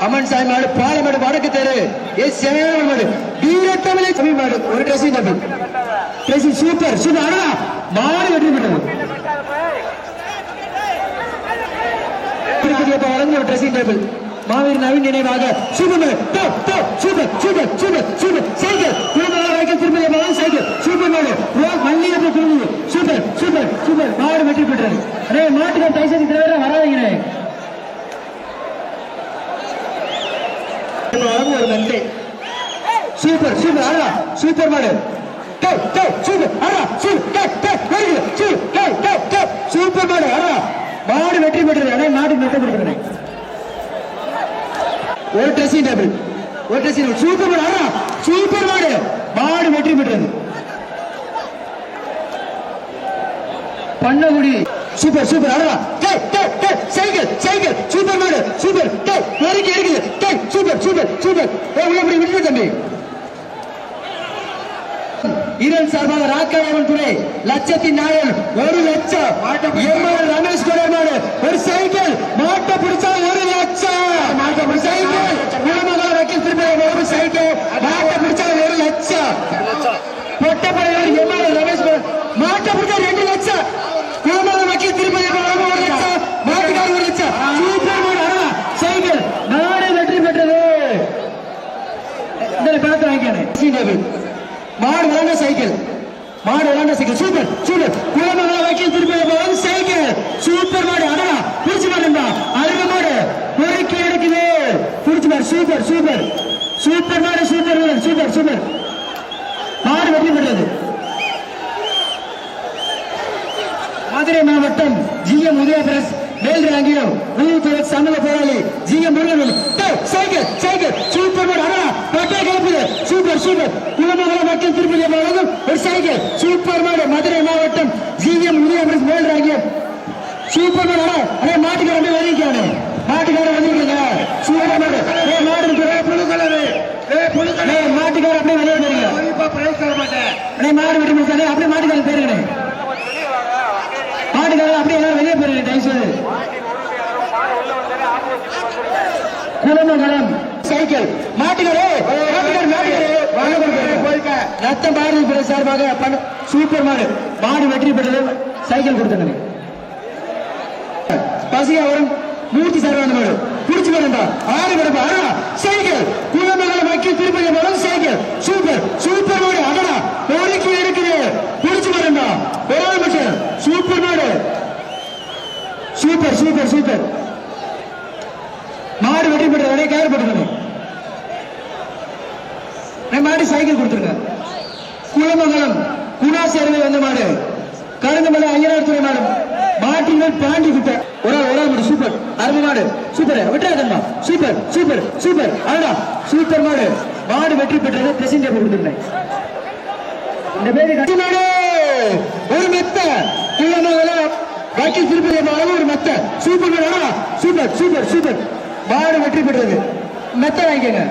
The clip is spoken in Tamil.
அம்மன் சாய் மாடு பாலமேடு வடக்கு தெரு மாடு வீரத்தமிழை தமிழ் மாடு ஒரு dressing double dressing super super அடா மாடு வெற்றி பெற்றது வழங்கிய ஒரு ட்ரெஸ்ஸிங் டேபிள் மாவீர் நவீன் நினைவாக super super super super super cycle குடும்பம் திருப்பதி சைக்கிள் சூப்பர் மாடு மல்லிகை குடும்பம் சூப்பர் சூப்பர் சூப்பர் மாடு வெற்றி பெற்றது அதே மாட்டுக்கு தைசதி தலைவர வராதீங்க ஒரு நன்றி சூப்பர் சூப்பர் ஆடா சூப்பர் மாடு சூப்பர் மாடு ஆடா மாடு வெற்றி பெற்றது அதே மாட்டுக்கு வெற்றி பெற்றது ஒரு ட்ரெஸ்ஸிங் டேபிள் ஒரு ட்ரெஸ்ஸிங் சூப்பர் மாடு ஆடா சூப்பர் மாடு மாடு வெற்றி பெற்றது பண்ணகுடி சூப்பர் சூப்பர் ஆடா சைக்கிள் சைக்கிள் சூப்பர் மாடு சூப்பர் வரைக்கும் இருக்குது சூப்பர் சூப்பர் சூப்பர் உள்ள விட்டு தம்பி ஈரன் சார்பாக ராக்காயவன் துணை லட்சத்தின் நாயன் 1 லட்சம் ரமேஷ் குமார் மாடு ஒரு சைக்கிள் மாட்டை பிடிச்சா 1 லட்சம் சைக்கிள் குலமங்கல வக்கீல் திருப்பதி ஒரு சைக்கிள் மாட்டை பிடிச்சா 1 லட்சம் பொட்டப்படையார் எம்எல்ஏ ரமேஷ் குமார் மாட்டை பிடிச்சா 2 லட்சம் குலமங்கல வக்கீல் திருப்பதி 1 லட்சம் மாட்டுக்கார 1 லட்சம் சூப்பர் மாடு சைக்கிள் நாடு வெற்றி பெற்றது இந்த பணத்தை வாங்கிக்கணும் மாடு விளாண்ட சைக்கிள் மாடு விளாண்ட சைக்கிள் சூப்பர் சூப்பர் குலமங்கல வக்கீல் திருப்பதி சைக்கிள் சூப்பர் மாடு அடடா புடிச்சு மாடுடா அழகு மாடு பொறுக்கி எடுக்குது புடிச்சு மாடு சூப்பர் சூப்பர் சூப்பர் மாடு சூப்பர் சூப்பர் சூப்பர் மாடு வெற்றி பெற்றது மதுரை மாவட்டம் ஜிஎம் உதயபிரஸ் மேல் ராங்கியம் ஊத்துறை சமூக போராளி GM Murugan cycle cycle super மாடு அடடா பட்டை கிளப்புது சூப்பர் சூப்பர் குலமங்கல வக்கீல் திருப்பதி வழங்கும் ஒரு சைக்கிள் சூப்பர் மாடு மதுரை மாவட்டம் ஜிஎம் உதயபிரஸ் மேல் ராங்கியம் சூப்பர் மாடு அதே மாட்டுக்கார அப்படியே வெளியிக்கானே மாட்டுக்கார வெளியிடுங்க சூப்பர் மாடு மாடு மாட்டுக்கார அப்படியே வெளியே போறீங்க மாடு வெட்டி முடிச்சாலே அப்படியே மாட்டுக்கார பேருங்க மாட்டுக்கார அப்படியே எல்லாரும் வெளியே போறீங்க தயவுசெய்து குலமங்கலம் சைக்கிள் மாட்டுக்காரே ரத்தம் பாரதி சார்பாக சூப்பர் மாடு மாடு வெற்றி பெற்றது சைக்கிள் கொடுத்தாங்க பசியாவரம் மூர்த்தி சார்பான மாடு புடிச்சு வரண்டா ஆறு கிடப்பா அடா சைக்கிள் குலமங்கலம் வக்கீல் திருப்பதி மாடு சைக்கிள் சூப்பர் சூப்பர் மாடு அடடா பொறுக்கி இருக்குது புடிச்சு வரண்டா ஒரு நிமிஷம் சூப்பர் மாடு சூப்பர் சூப்பர் சூப்பர் மாடு வெற்றி பெற்றது நிறைய கேர் போட்டுருங்க மாடு சைக்கிள் கொடுத்துருங்க குலமங்கலம் குணா சேர்வை வந்த மாடு கருங்கமலை ஐயனார் துறை மாடு மாட்டின் பாண்டி கிட்ட ஒரு மாடு சூப்பர் அருமை மாடு சூப்பர் விட்டுறாதம்மா சூப்பர் சூப்பர் சூப்பர் அடடா சூப்பர் மாடு மாடு வெற்றி பெற்றது ட்ரெஸ்ஸிங் டேபிள் கொடுத்துருந்தேன் இந்த பேரு மாடு ஒரு மெத்த குலமங்கலம் வக்கீல் திருப்பதி மாடு ஒரு மெத்த சூப்பர் மாடு அடடா சூப்பர் சூப்பர் சூப்பர் மாடு வெற்றி பெற்றது மெத்த வாங்கிக்கங்க